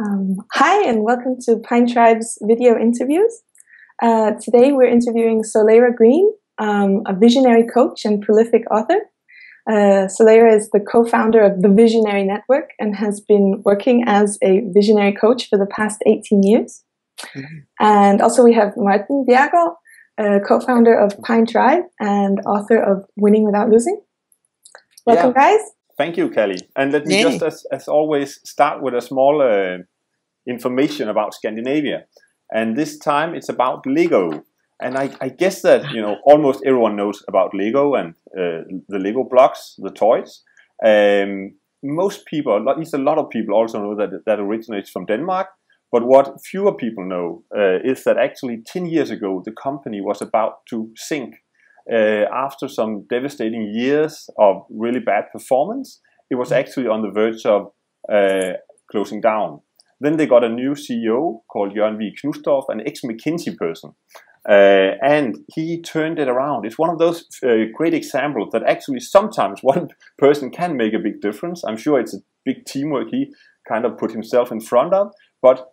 Hi, and welcome to Pine Tribe's video interviews. Today we're interviewing Soleira Green, a visionary coach and prolific author. Soleira is the co-founder of the Visionary Network and has been working as a visionary coach for the past 18 years. Mm-hmm. And also we have Martin Bjergård, co-founder of Pine Tribe and author of Winning Without Losing. Welcome, guys. Thank you, Kelly. And let me just, as always, start with a small information about Scandinavia. And this time it's about Lego. And I guess that, almost everyone knows about Lego and the Lego blocks, the toys. Most people, at least a lot of people, also know that originates from Denmark. But what fewer people know is that actually 10 years ago, the company was about to sink. After some devastating years of really bad performance, it was actually on the verge of closing down. Then they got a new CEO called Jørgen Vig Knustorff, an ex-McKinsey person. And he turned it around. It's one of those great examples that actually sometimes one person can make a big difference. I'm sure it's a big teamwork he kind of put himself in front of, but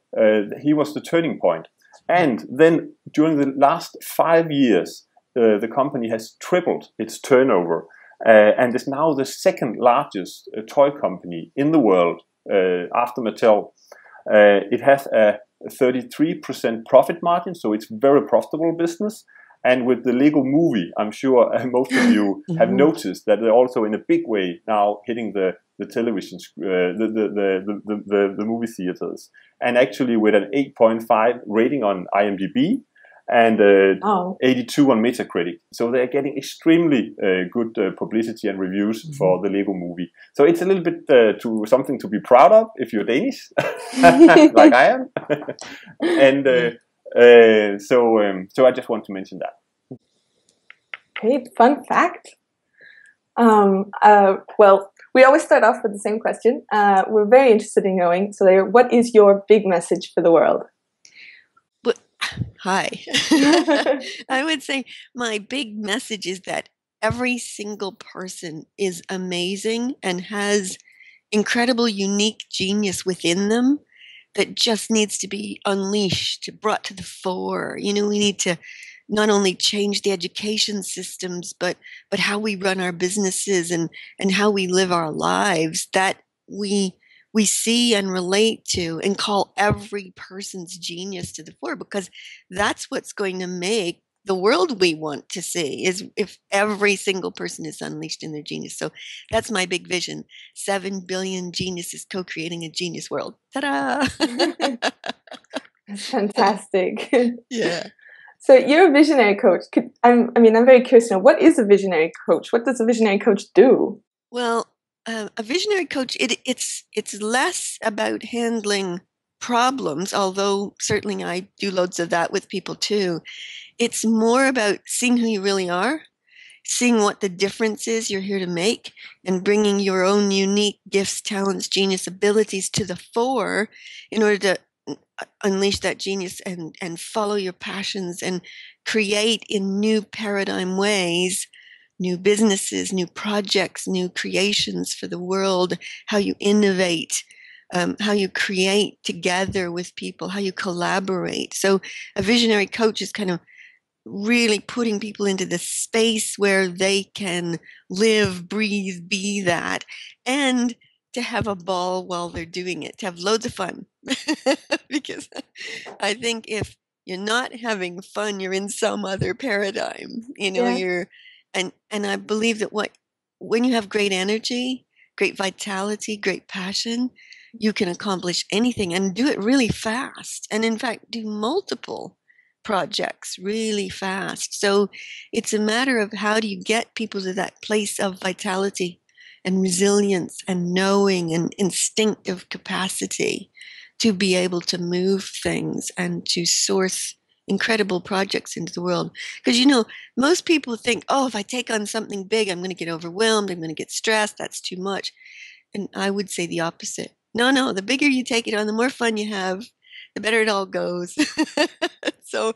he was the turning point. And then during the last 5 years, the company has tripled its turnover and is now the second largest toy company in the world after Mattel. It has a 33% profit margin, so it's very profitable business. And with the Lego movie, I'm sure most of you have noticed that they're also in a big way now hitting the television, the movie theaters. And actually with an 8.5 rating on IMDb, and 82 on Metacritic. So they're getting extremely good publicity and reviews for the Lego movie. So it's a little bit something to be proud of if you're Danish, like I am. And so I just want to mention that. Great, fun fact. Well, we always start off with the same question. We're very interested in knowing, so what is your big message for the world? Hi. I would say my big message is that every single person is amazing and has incredible, unique genius within them that just needs to be unleashed, brought to the fore. We need to not only change the education systems, but how we run our businesses and how we live our lives, that we see and relate to and call every person's genius to the fore, because that's what's going to make the world we want to see, is if every single person is unleashed in their genius. So that's my big vision. 7 billion geniuses co-creating a genius world. Ta-da! That's fantastic. Yeah. So you're a visionary coach. I'm very curious to know, what is a visionary coach? What does a visionary coach do? Well, a visionary coach, it's less about handling problems, although certainly I do loads of that with people too. It's more about seeing who you really are, seeing what the difference is you're here to make, and bringing your own unique gifts, talents, genius, abilities to the fore in order to unleash that genius and follow your passions and create in new paradigm ways new businesses, new projects, new creations for the world, how you innovate, how you create together with people, how you collaborate. So a visionary coach is kind of really putting people into the space where they can live, breathe, be that, and to have a ball while they're doing it, to have loads of fun. Because I think if you're not having fun, you're in some other paradigm. You're and I believe that when you have great energy, great vitality, great passion, you can accomplish anything and do it really fast. And in fact, do multiple projects really fast. So it's a matter of how do you get people to that place of vitality and resilience and knowing and instinctive capacity to be able to move things and to source incredible projects into the world. Because, most people think, if I take on something big, I'm going to get overwhelmed, I'm going to get stressed, that's too much. And I would say the opposite. No, the bigger you take it on, the more fun you have, the better it all goes. So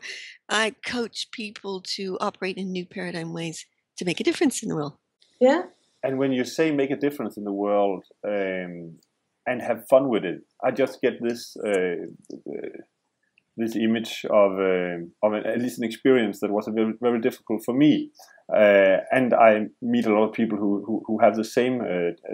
I coach people to operate in new paradigm ways to make a difference in the world. Yeah. And when you say make a difference in the world, and have fun with it. I just get this this image of at least an experience that was very, very difficult for me. And I meet a lot of people who have the same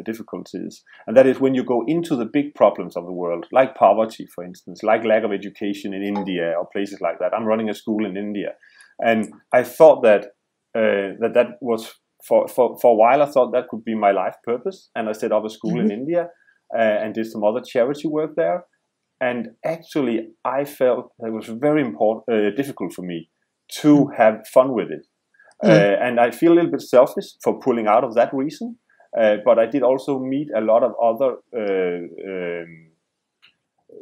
difficulties. And that is when you go into the big problems of the world, like poverty, for instance, like lack of education in India or places like that. I'm running a school in India. And I thought that that was, for a while, I thought that could be my life purpose. And I set up a school in India and did some other charity work there. And actually, I felt that it was very difficult for me to have fun with it. And I feel a little bit selfish for pulling out of that reason. But I did also meet a lot of other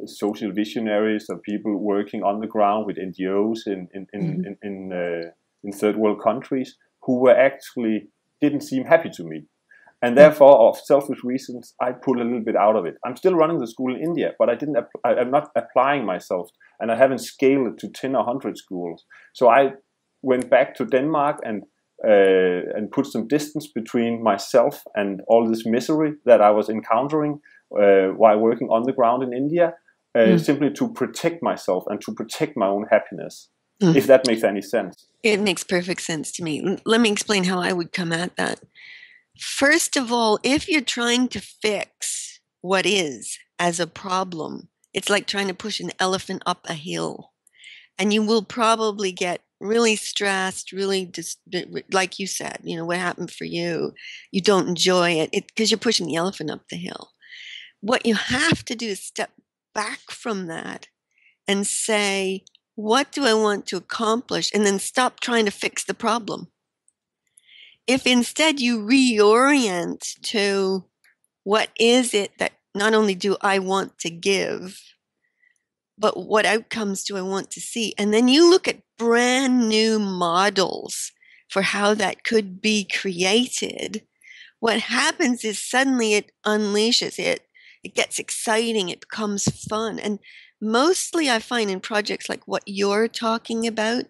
social visionaries or people working on the ground with NGOs in third world countries who didn't seem happy to me. And therefore, of selfish reasons, I pulled a little bit out of it. I'm still running the school in India, but I'm not applying myself, and I haven't scaled it to 10 or 100 schools. So I went back to Denmark and put some distance between myself and all this misery that I was encountering while working on the ground in India, simply to protect myself and to protect my own happiness, if that makes any sense. It makes perfect sense to me. Let me explain how I would come at that. First of all, if you're trying to fix what is as a problem, it's like trying to push an elephant up a hill. And you will probably get really stressed, really, like you said, what happened for you. You don't enjoy it because you're pushing the elephant up the hill. What you have to do is step back from that and say, what do I want to accomplish? And then stop trying to fix the problem. If instead you reorient to what is it that not only do I want to give, but what outcomes do I want to see? And then you look at brand new models for how that could be created. What happens is suddenly it unleashes it. It gets exciting. It becomes fun. And mostly I find in projects like what you're talking about,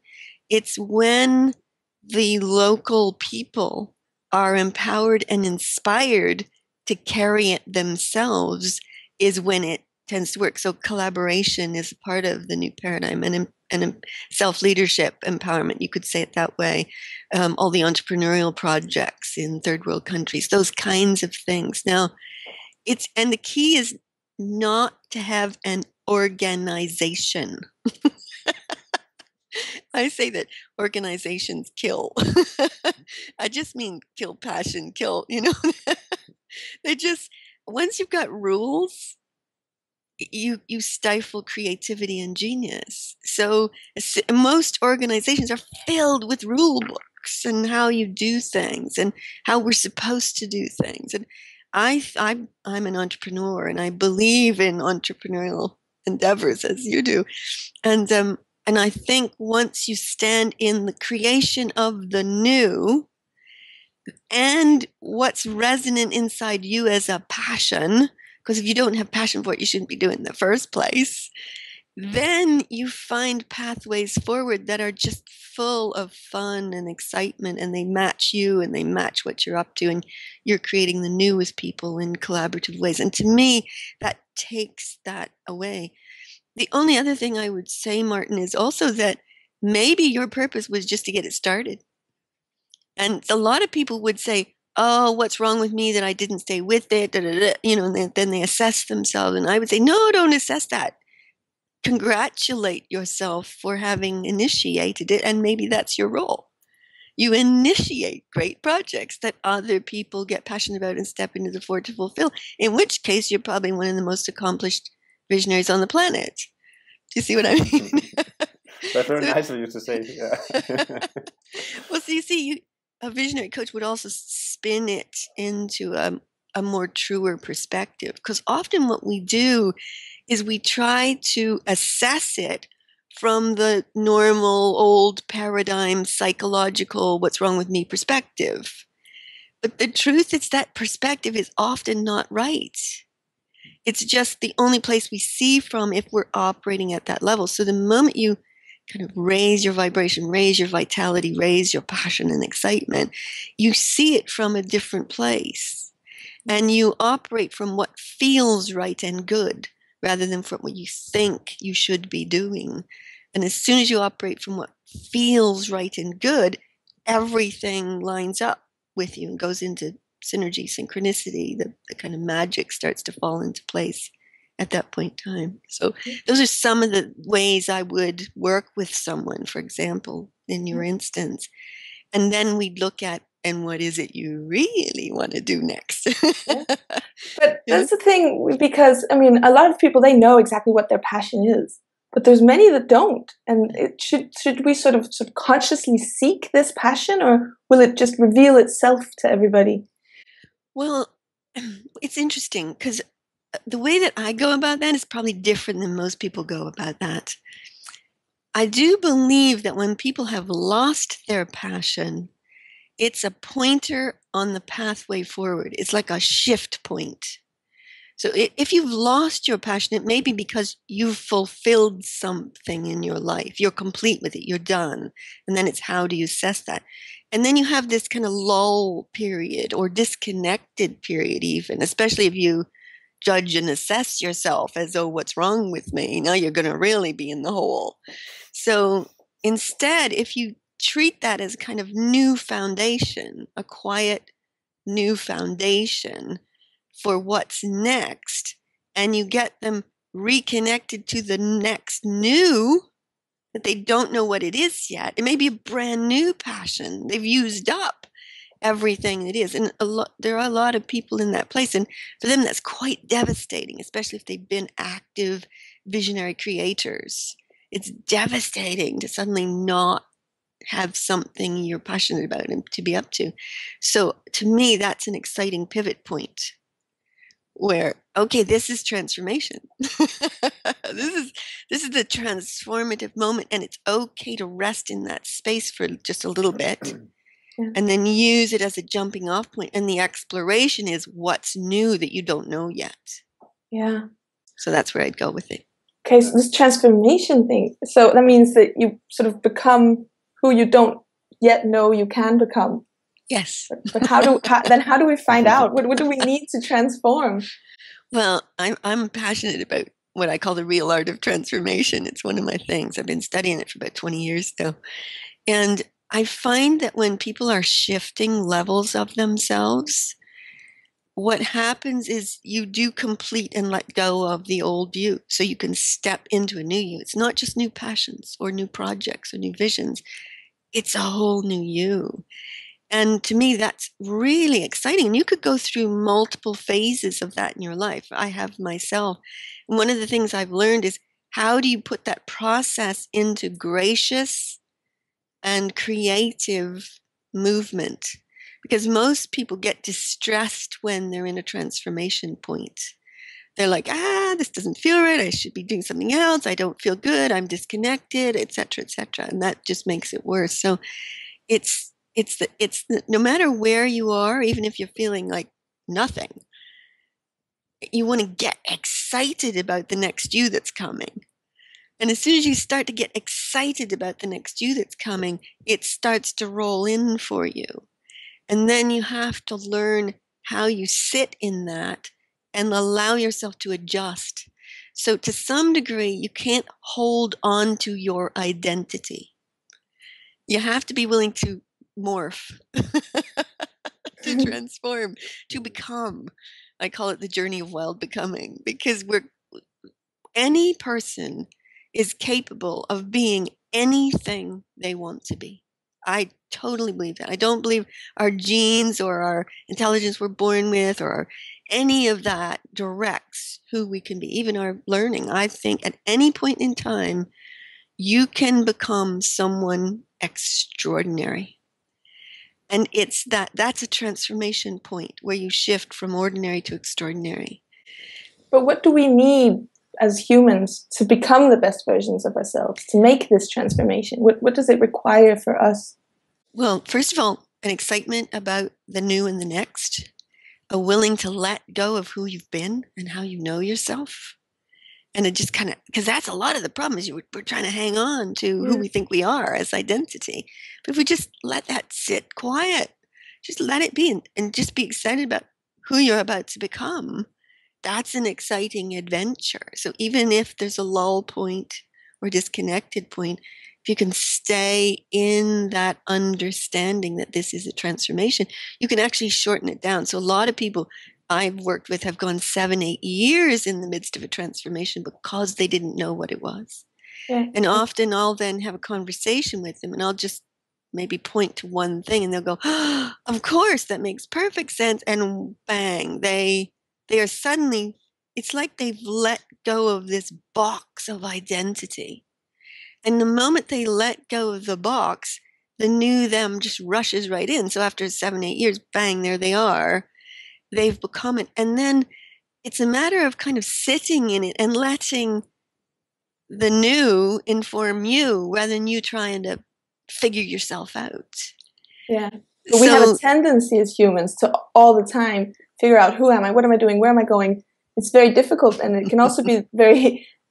it's when the local people are empowered and inspired to carry it themselves is when it tends to work. So collaboration is part of the new paradigm and self-leadership empowerment, you could say it that way. All the entrepreneurial projects in third world countries, those kinds of things. Now, and the key is not to have an organization. I say that organizations kill. I just mean kill passion, They just, once you've got rules, you stifle creativity and genius. So most organizations are filled with rule books and how you do things and how we're supposed to do things. And I'm an entrepreneur and I believe in entrepreneurial endeavors as you do. And I think once you stand in the creation of the new and what's resonant inside you as a passion, because if you don't have passion for it, you shouldn't be doing it in the first place, then you find pathways forward that are just full of fun and excitement, and they match you and they match what you're up to, and you're creating the new with people in collaborative ways. And to me, that takes that away. The only other thing I would say, Martin, is also that maybe your purpose was just to get it started. And a lot of people would say, oh, what's wrong with me that I didn't stay with it? And then they assess themselves. And I would say, no, don't assess that. Congratulate yourself for having initiated it. And maybe that's your role. You initiate great projects that other people get passionate about and step into the fore to fulfill, in which case you're probably one of the most accomplished visionaries on the planet. Do you see what I mean? That's very nice of you to say. Yeah. Well, so you see, a visionary coach would also spin it into a more truer perspective, because often what we do is we try to assess it from the normal old paradigm psychological what's wrong with me perspective. But the truth is that perspective is often not right. It's just the only place we see from if we're operating at that level. So the moment you kind of raise your vibration, raise your vitality, raise your passion and excitement, you see it from a different place. And you operate from what feels right and good rather than from what you think you should be doing. And as soon as you operate from what feels right and good, everything lines up with you and goes into synergy, synchronicity. The kind of magic starts to fall into place at that point in time. So those are some of the ways I would work with someone, for example, in your instance. And then we'd look at, and what is it you really want to do next? Yeah. But that's the thing, because I mean, a lot of people, they know exactly what their passion is, but there's many that don't. And should we sort of consciously seek this passion, or will it just reveal itself to everybody? Well, it's interesting because the way that I go about that is probably different than most people go about that. I do believe that when people have lost their passion, it's a pointer on the pathway forward. It's like a shift point. So if you've lost your passion, it may be because you've fulfilled something in your life. You're complete with it. You're done. And then it's how do you assess that? And then you have this kind of lull period or disconnected period even, especially if you judge and assess yourself as, oh, what's wrong with me? Now you're going to really be in the hole. So instead, if you treat that as kind of new foundation, a quiet new foundation for what's next, and you get them reconnected to the next new that they don't know what it is yet. It may be a brand new passion. They've used up everything it is. And there are a lot of people in that place. And for them, that's quite devastating, especially if they've been active visionary creators. It's devastating to suddenly not have something you're passionate about and to be up to. So to me, that's an exciting pivot point where, okay, this is transformation. This is the transformative moment, and it's okay to rest in that space for just a little bit. Yeah. And then use it as a jumping off point. And the exploration is what's new that you don't know yet. Yeah. So that's where I'd go with it. Okay, so this transformation thing, so that means that you sort of become who you don't yet know you can become. Yes. But how do we find out? What do we need to transform? Well, I'm passionate about what I call the real art of transformation. It's one of my things. I've been studying it for about 20 years now. And I find that when people are shifting levels of themselves, what happens is you do complete and let go of the old you so you can step into a new you. It's not just new passions or new projects or new visions. It's a whole new you. And to me, that's really exciting. And you could go through multiple phases of that in your life. I have myself. And one of the things I've learned is how do you put that process into gracious and creative movement? Because most people get distressed when they're in a transformation point. They're like, this doesn't feel right. I should be doing something else. I don't feel good. I'm disconnected, etc., etc. And that just makes it worse. So it's no matter where you are, even if you're feeling like nothing, you want to get excited about the next you that's coming. And as soon as you start to get excited about the next you that's coming, it starts to roll in for you. And then you have to learn how you sit in that and allow yourself to adjust. So to some degree, you can't hold on to your identity. You have to be willing to morph, to transform, to become. I call it the journey of wild becoming, because any person is capable of being anything they want to be. I totally believe that. I don't believe our genes or our intelligence we're born with or any of that directs who we can be, even our learning. I think at any point in time, you can become someone extraordinary. And that's a transformation point where you shift from ordinary to extraordinary. But what do we need as humans to become the best versions of ourselves, to make this transformation? What does it require for us? Well, first of all, an excitement about the new and the next, a willing to let go of who you've been and how you know yourself. And it just kind of, because that's a lot of the problem is we're trying to hang on to who we think we are as identity. But if we just let that sit quiet, just let it be and just be excited about who you're about to become, that's an exciting adventure. So even if there's a lull point or disconnected point, if you can stay in that understanding that this is a transformation, you can actually shorten it down. So a lot of people I've worked with have gone 7-8 years in the midst of a transformation because they didn't know what it was. Yeah. And often I'll then have a conversation with them and I'll just maybe point to one thing and they'll go, oh, of course, that makes perfect sense. And bang, they are suddenly, it's like they've let go of this box of identity. And the moment they let go of the box, the new them just rushes right in. So after 7-8 years, bang, there they are. They've become it. And then it's a matter of kind of sitting in it and letting the new inform you rather than you trying to figure yourself out. Yeah. But we have a tendency as humans to all the time figure out, who am I? What am I doing? Where am I going? It's very difficult. And it can also be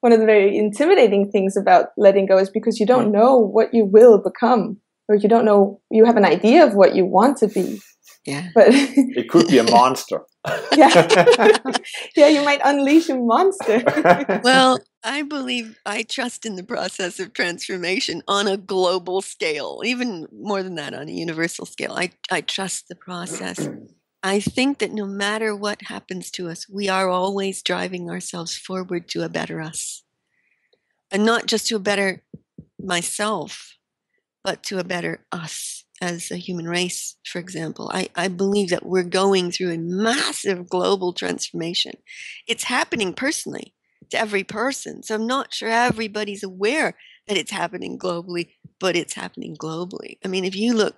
one of the very intimidating things about letting go is because you don't know what you will become, or you don't know, you have an idea of what you want to be. Yeah. But it could be a monster. Yeah. Yeah, you might unleash a monster. Well, I trust in the process of transformation on a global scale, even more than that, on a universal scale. I trust the process. I think that no matter what happens to us, we are always driving ourselves forward to a better us. And not just to a better myself, but to a better us as a human race, for example. I believe that we're going through a massive global transformation. It's happening personally to every person. So I'm not sure everybody's aware that it's happening globally, but it's happening globally. I mean, if you look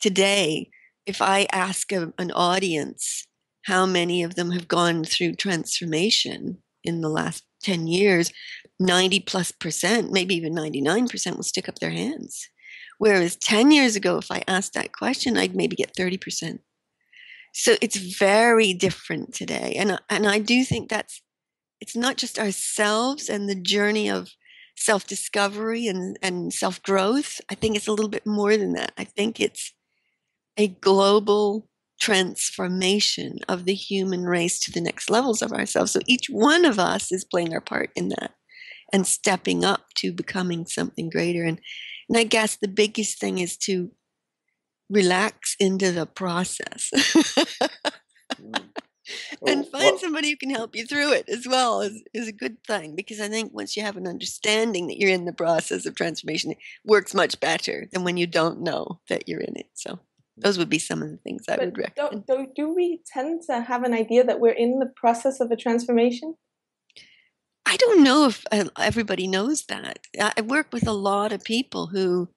today, if I ask an audience how many of them have gone through transformation in the last 10 years, 90+%, maybe even 99% will stick up their hands. Whereas 10 years ago, if I asked that question, I'd maybe get 30%. So it's very different today. And I do think it's not just ourselves and the journey of self-discovery and self-growth. I think it's a little bit more than that. I think it's a global transformation of the human race to the next levels of ourselves. So each one of us is playing our part in that and stepping up to becoming something greater. And I guess the biggest thing is to relax into the process and find somebody who can help you through it as well is a good thing. Because I think once you have an understanding that you're in the process of transformation, it works much better than when you don't know that you're in it. So those would be some of the things I would recommend. Do we tend to have an idea that we're in the process of a transformation? I don't know if everybody knows that. I work with a lot of people who,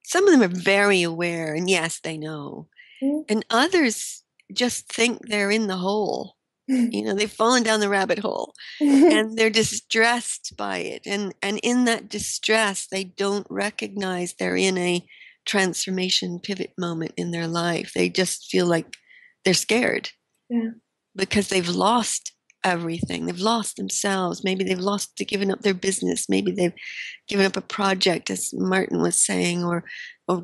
some of them are very aware, and yes, they know. Mm-hmm. And others just think they're in the hole. They've fallen down the rabbit hole and they're distressed by it. And in that distress, they don't recognize they're in a transformation pivot moment in their life. They just feel like they're scared because they've lost everything. They've lost themselves. Maybe they've given up their business. Maybe they've given up a project, as Martin was saying, or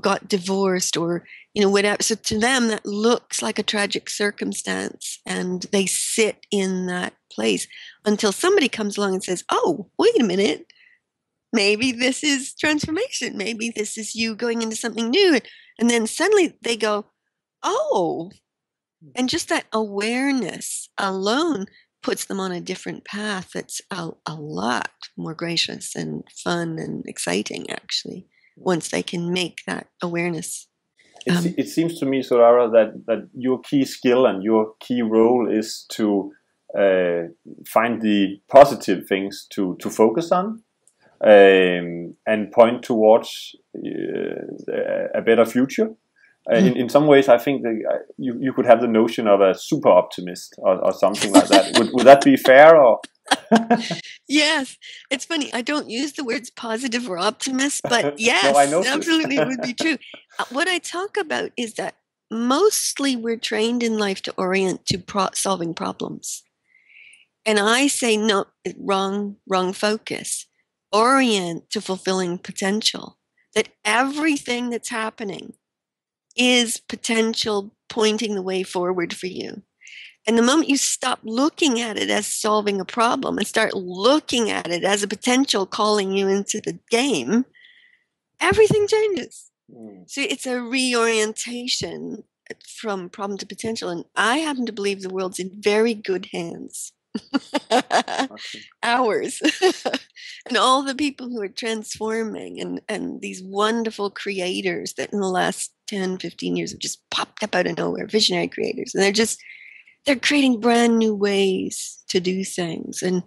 got divorced, or whatever. So to them, that looks like a tragic circumstance, and they sit in that place until somebody comes along and says, "Oh, wait a minute. Maybe this is transformation. Maybe this is you going into something new." And then suddenly they go, "Oh." And just that awareness alone puts them on a different path that's a lot more gracious and fun and exciting, actually, once they can make that awareness. It seems to me, Soleira, that your key skill and your key role is to find the positive things to focus on and point towards a better future. In some ways, I think that you could have the notion of a super optimist or something like that. Would that be fair? Or Yes, it's funny. I don't use the words positive or optimist, but yes, no, absolutely, it would be true. What I talk about is that mostly we're trained in life to orient to solving problems, and I say no, wrong focus. Orient to fulfilling potential. That everything that's happening is potential pointing the way forward for you. And the moment you stop looking at it as solving a problem and start looking at it as a potential calling you into the game, everything changes. So it's a reorientation from problem to potential. And I happen to believe the world's in very good hands. Ours. And all the people who are transforming and these wonderful creators that in the last 10, 15 years have just popped up out of nowhere, visionary creators. And they're creating brand new ways to do things. And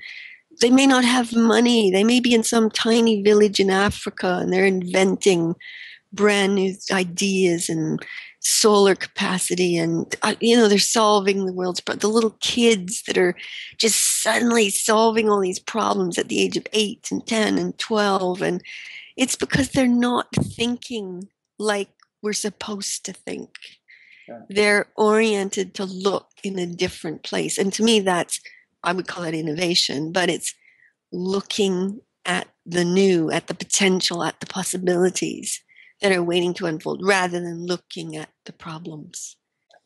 they may not have money. They may be in some tiny village in Africa and they're inventing brand new ideas and solar capacity, and they're solving the world's problems. The little kids that are just suddenly solving all these problems at the age of 8 and 10 and 12, and it's because they're not thinking like we're supposed to think. Yeah. They're oriented to look in a different place, and to me I would call it innovation, but it's looking at the new, at the potential, at the possibilities that are waiting to unfold, rather than looking at the problems.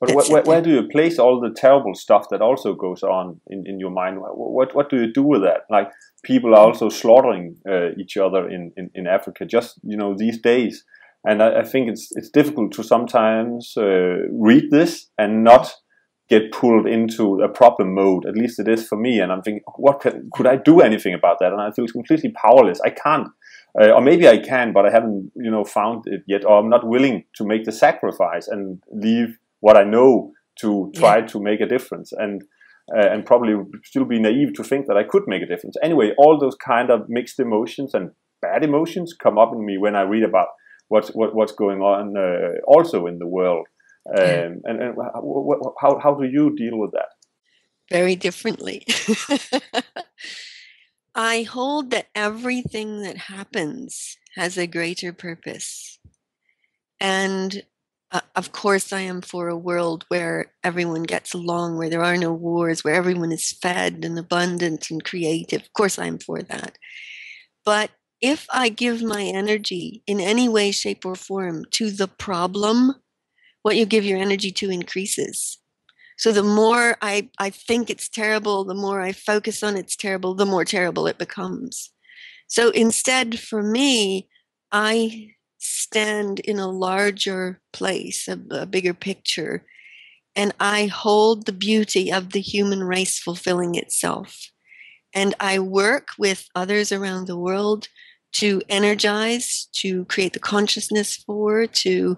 But where do you place all the terrible stuff that also goes on in your mind? What do you do with that? Like, people are also slaughtering each other in Africa just these days, and I think it's difficult to sometimes read this and not get pulled into a problem mode. At least it is for me, and I'm thinking, could I do anything about that? And I feel completely powerless. I can't. Or maybe I can, but I haven't, found it yet, or I'm not willing to make the sacrifice and leave what I know to try to make a difference, and probably still be naive to think that I could make a difference. Anyway, all those kind of mixed emotions and bad emotions come up in me when I read about what's going on also in the world. And how do you deal with that? Very differently. I hold that everything that happens has a greater purpose. And of course, I am for a world where everyone gets along, where there are no wars, where everyone is fed and abundant and creative. Of course, I'm for that. But if I give my energy in any way, shape, or form to the problem, what you give your energy to increases. So the more I think it's terrible, the more I focus on it's terrible, the more terrible it becomes. So instead, for me, I stand in a larger place, a bigger picture, and I hold the beauty of the human race fulfilling itself. And I work with others around the world to energize, to create the consciousness for, to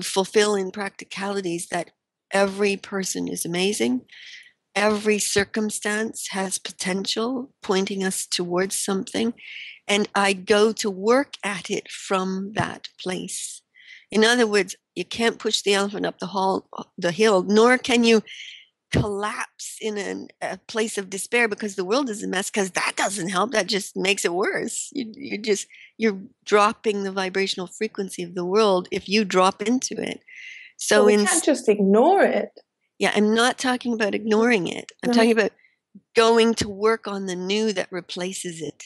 fulfill in practicalities that every person is amazing. Every circumstance has potential, pointing us towards something. And I go to work at it from that place. In other words, you can't push the elephant up the hill, nor can you collapse in a place of despair because the world is a mess, because that doesn't help. That just makes it worse. You're dropping the vibrational frequency of the world if you drop into it. So we can't just ignore it. Yeah, I'm not talking about ignoring it. I'm talking about going to work on the new that replaces it.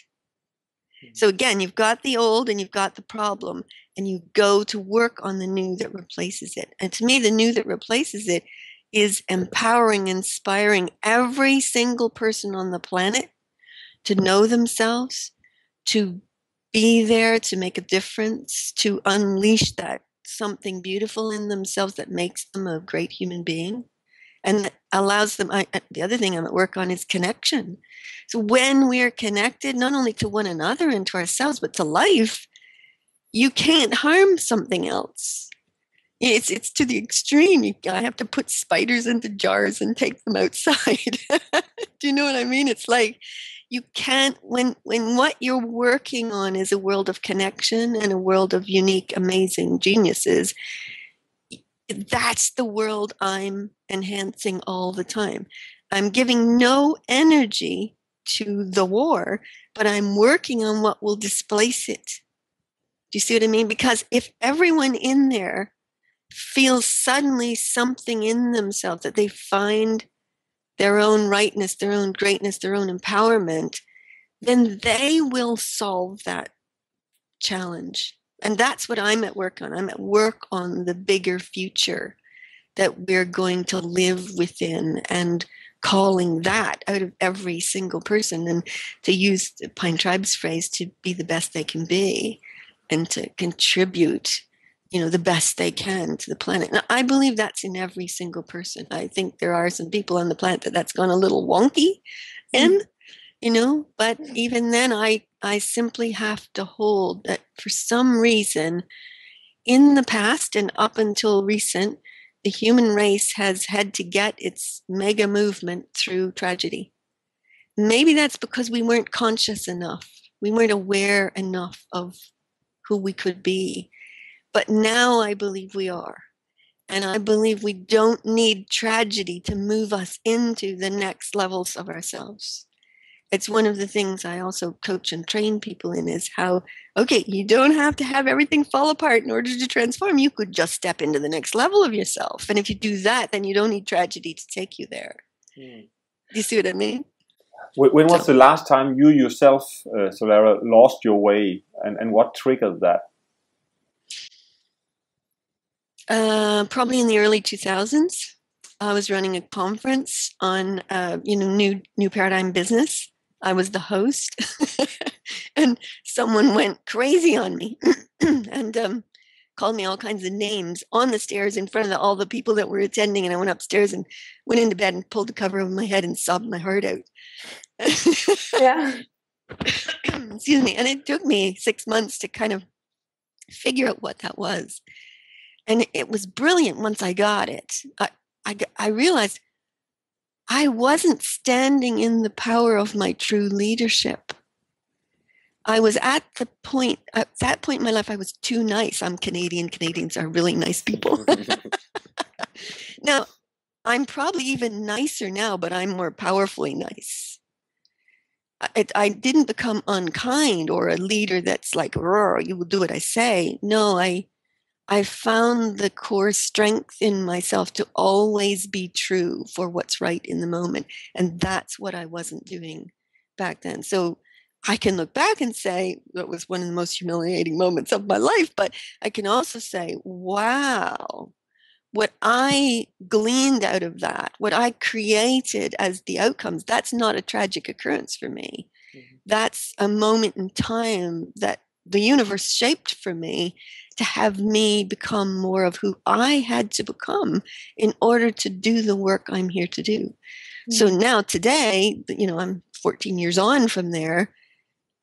So again, you've got the old and you've got the problem, and you go to work on the new that replaces it. And to me, the new that replaces it is empowering, inspiring every single person on the planet to know themselves, to be there, to make a difference, to unleash that something beautiful in themselves that makes them a great human being. And that allows them, the other thing I'm at work on is connection. So when we are connected, not only to one another and to ourselves, but to life, you can't harm something else. It's to the extreme. I have to put spiders into jars and take them outside. Do you know what I mean? It's like you can't, when what you're working on is a world of connection and a world of unique, amazing geniuses, that's the world I'm enhancing all the time. I'm giving no energy to the war, but I'm working on what will displace it. Do you see what I mean? Because if everyone in there feels suddenly something in themselves, that they find their own rightness, their own greatness, their own empowerment, then they will solve that challenge. And that's what I'm at work on. I'm at work on the bigger future that we're going to live within, and calling that out of every single person, and to use the Pine Tribe's phrase, to be the best they can be and to contribute, the best they can to the planet. Now, I believe that's in every single person. I think there are some people on the planet that's gone a little wonky in, but even then I simply have to hold that for some reason in the past and up until recent, the human race has had to get its mega movement through tragedy. Maybe that's because we weren't conscious enough. We weren't aware enough of who we could be. But now I believe we are. And I believe we don't need tragedy to move us into the next levels of ourselves. It's one of the things I also coach and train people in, is how, okay, you don't have to have everything fall apart in order to transform. You could just step into the next level of yourself. And if you do that, then you don't need tragedy to take you there. Do you see what I mean? When was the last time you yourself, Soleira, lost your way, and what triggered that? Probably in the early 2000s. I was running a conference on, new paradigm business. I was the host, and someone went crazy on me and called me all kinds of names on the stairs in front of all the people that were attending. And I went upstairs and went into bed and pulled the cover over my head and sobbed my heart out. Yeah. Excuse me. And it took me 6 months to kind of figure out what that was. And it was brilliant once I got it. I realized I wasn't standing in the power of my true leadership. I was at that point in my life, I was too nice. I'm Canadian. Canadians are really nice people. Now, I'm probably even nicer now, but I'm more powerfully nice. I didn't become unkind or a leader that's like, you will do what I say. No, I found the core strength in myself to always be true for what's right in the moment. And that's what I wasn't doing back then. So I can look back and say that was one of the most humiliating moments of my life. But I can also say, wow, what I gleaned out of that, what I created as the outcomes, that's not a tragic occurrence for me. Mm-hmm. That's a moment in time that the universe shaped for me to have me become more of who I had to become in order to do the work I'm here to do. Mm-hmm. So now today, I'm 14 years on from there.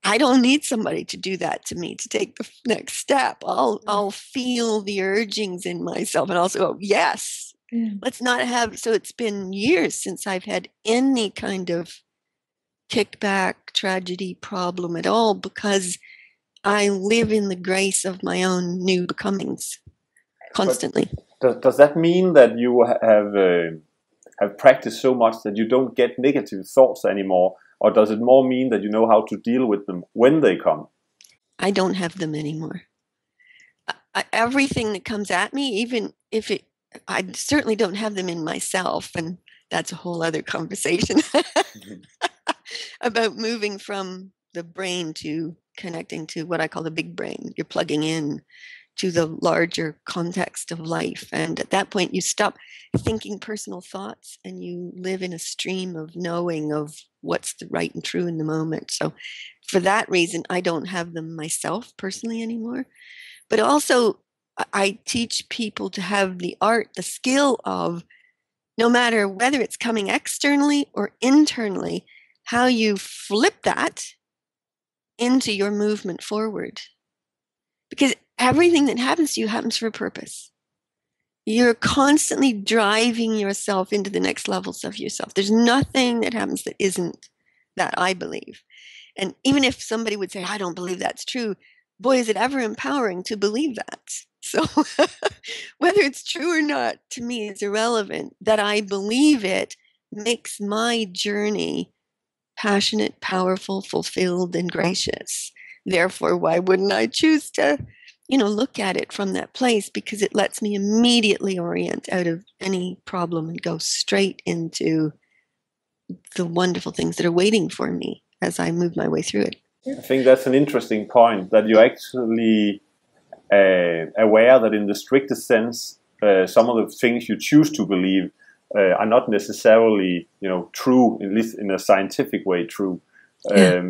I don't need somebody to do that to me to take the next step. I'll feel the urgings in myself and also go, yes, let's not have. So it's been years since I've had any kind of kickback, tragedy, problem at all, because I live in the grace of my own new becomings constantly. Does that mean that you have practiced so much that you don't get negative thoughts anymore? Or does it more mean that you know how to deal with them when they come? I don't have them anymore. Everything that comes at me, even if I certainly don't have them in myself. And that's a whole other conversation about moving from the brain to connecting to what I call the big brain. You're plugging in to the larger context of life. And at that point, you stop thinking personal thoughts and you live in a stream of knowing of what's the right and true in the moment. So for that reason, I don't have them myself personally anymore. But also, I teach people to have the art, the skill of, no matter whether it's coming externally or internally, how you flip that into your movement forward. Because everything that happens to you happens for a purpose. You're constantly driving yourself into the next levels of yourself. There's nothing that happens that isn't that, I believe. And even if somebody would say, I don't believe that's true, boy, is it ever empowering to believe that. So whether it's true or not, to me, is irrelevant. That I believe it makes my journey passionate, powerful, fulfilled, and gracious. Therefore, why wouldn't I choose to, look at it from that place? Because it lets me immediately orient out of any problem and go straight into the wonderful things that are waiting for me as I move my way through it. I think that's an interesting point, that you're actually aware that in the strictest sense, some of the things you choose to believe are not necessarily, true, at least in a scientific way, true. Yeah.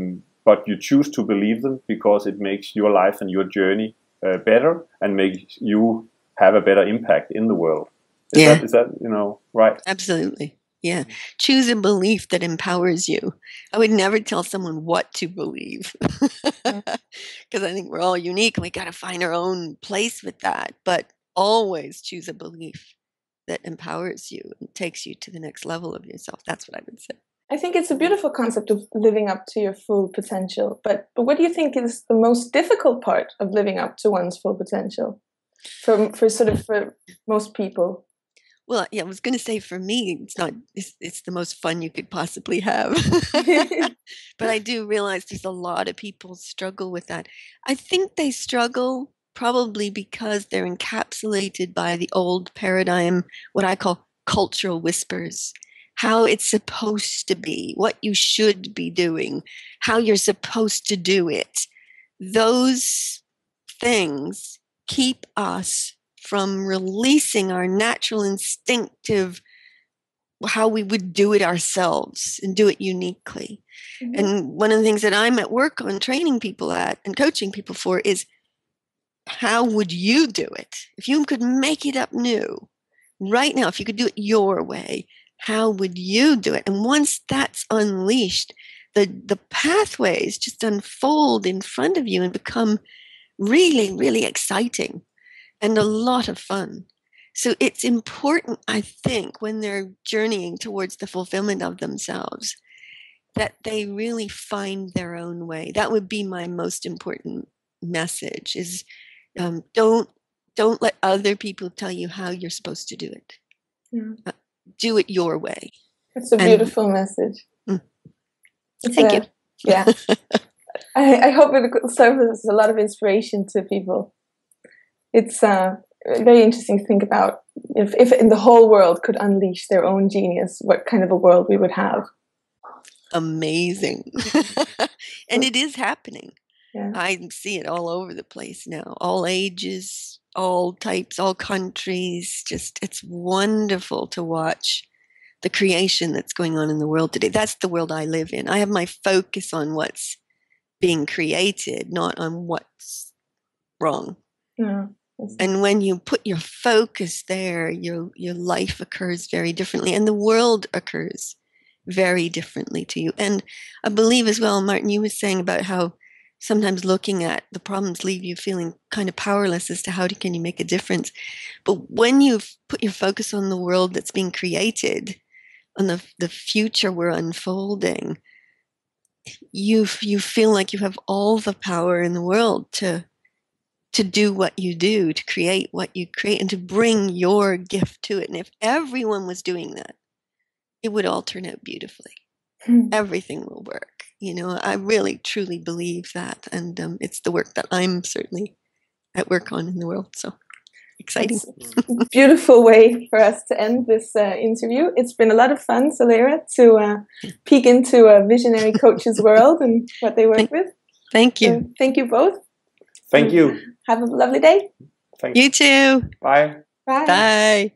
But you choose to believe them because it makes your life and your journey better and makes you have a better impact in the world. Is that right? Absolutely. Yeah. Choose a belief that empowers you. I would never tell someone what to believe because I think we're all unique and we got to find our own place with that. But always choose a belief that empowers you and takes you to the next level of yourself. That's what I would say. I think it's a beautiful concept of living up to your full potential. But what do you think is the most difficult part of living up to one's full potential for most people? Well, yeah, I was going to say for me, it's the most fun you could possibly have. But I do realize there's a lot of people struggle with that. I think they struggle probably because they're encapsulated by the old paradigm, what I call cultural whispers, how it's supposed to be, what you should be doing, how you're supposed to do it. Those things keep us from releasing our natural instinctive how we would do it ourselves and do it uniquely. Mm-hmm. And one of the things that I'm at work on training people at and coaching people for is how would you do it? If you could make it up new right now, if you could do it your way, how would you do it? And once that's unleashed, the pathways just unfold in front of you and become really, really exciting and a lot of fun. So it's important, I think, when they're journeying towards the fulfillment of themselves, that they really find their own way. That would be my most important message: is don't let other people tell you how you're supposed to do it. Yeah. Do it your way. It's a beautiful message. Thank you. Yeah. I hope it serves a lot of inspiration to people. It's very interesting to think about if in the whole world could unleash their own genius, what kind of a world we would have. Amazing. And it is happening. Yeah. I see it all over the place now, all ages, all types, all countries. Just, it's wonderful to watch the creation that's going on in the world today. That's the world I live in. I have my focus on what's being created, not on what's wrong. Yeah. And when you put your focus there, your life occurs very differently, and the world occurs very differently to you. And I believe as well, Martin, you were saying about how sometimes looking at the problems leave you feeling kind of powerless as to how can you make a difference. But when you put your focus on the world that's being created, on the future we're unfolding, you feel like you have all the power in the world to do what you do, to create what you create, and to bring your gift to it. And if everyone was doing that, it would all turn out beautifully. Everything will work. I really, truly believe that. And it's the work that I'm certainly at work on in the world. So exciting. It's a beautiful way for us to end this interview. It's been a lot of fun, Soleira, to peek into a visionary coach's world and what they work with. Thank you. So, thank you both. Thank you. Have a lovely day. Thank you. You too. Bye. Bye. Bye.